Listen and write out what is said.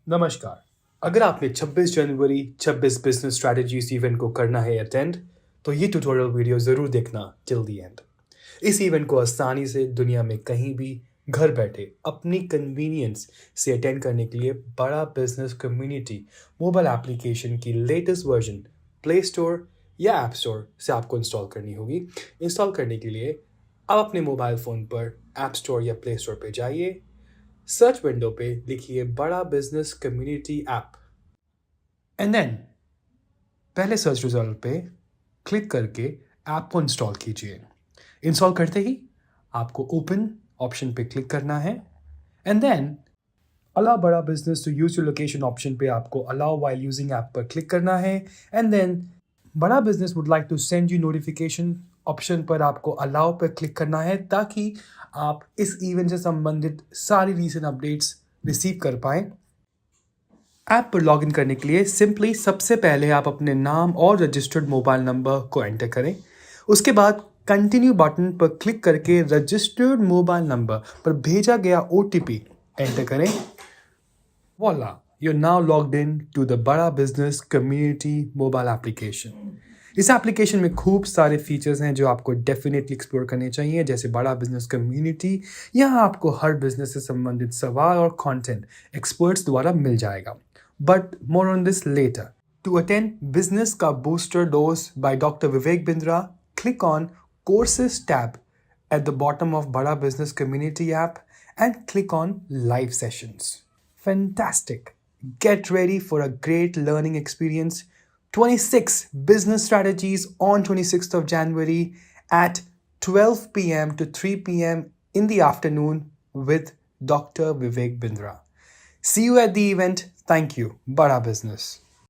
नमस्कार। अगर आपने 26 जनवरी 26 बिजनेस स्ट्रैटेजीज इवेंट को करना है अटेंड, तो ये ट्यूटोरियल वीडियो ज़रूर देखना टिल द एंड। इस इवेंट को आसानी से दुनिया में कहीं भी घर बैठे अपनी कन्वीनियंस से अटेंड करने के लिए बड़ा बिजनेस कम्युनिटी मोबाइल एप्लीकेशन की लेटेस्ट वर्जन प्ले स्टोर या ऐप स्टोर से आपको इंस्टॉल करनी होगी। इंस्टॉल करने के लिए आप अपने मोबाइल फ़ोन पर ऐप स्टोर या प्ले स्टोर पर जाइए। सर्च विंडो पे लिखिए Bada business community app and then पहले सर्च रिजल्ट पे क्लिक करके ऐप को इंस्टॉल कीजिए। इंस्टॉल करते ही आपको ओपन ऑप्शन पे क्लिक करना है and then allow Bada business to use your location option पे आपको अलाउ वाइल यूजिंग ऐप पर क्लिक करना है and then Bada business would like to send you notification option पर आपको अलाउ पर क्लिक करना है ताकि आप इस इवेंट से संबंधित सारी रीसेंट अपडेट्स रिसीव कर पाएं। ऐप पर लॉगिन करने के लिए सिंपली सबसे पहले आप अपने नाम और रजिस्टर्ड मोबाइल नंबर को एंटर करें। उसके बाद कंटिन्यू बटन पर क्लिक करके रजिस्टर्ड मोबाइल नंबर पर भेजा गया OTP एंटर करें। Voila, you're now logged in to the बड़ा बिजनेस कम्युनिटी मोबाइल एप्लीकेशन। इस एप्लीकेशन में खूब सारे फीचर्स हैं जो आपको डेफिनेटली एक्सप्लोर करने चाहिए, जैसे बड़ा बिजनेस कम्युनिटी। यहाँ आपको हर बिजनेस से संबंधित सवाल और कंटेंट एक्सपर्ट्स द्वारा मिल जाएगा। But more on this letter. To attend business का booster dose by doctor Vivek Bindra, click on courses tab at the bottom of Bada Business Community app and click on Live Sessions. Fantastic! Get ready for a great learning experience. 26 business strategies on 26th of January at 12 p.m. to 3 p.m. in the afternoon with Dr. Vivek Bindra. See you at the event. Thank you. Bada Business.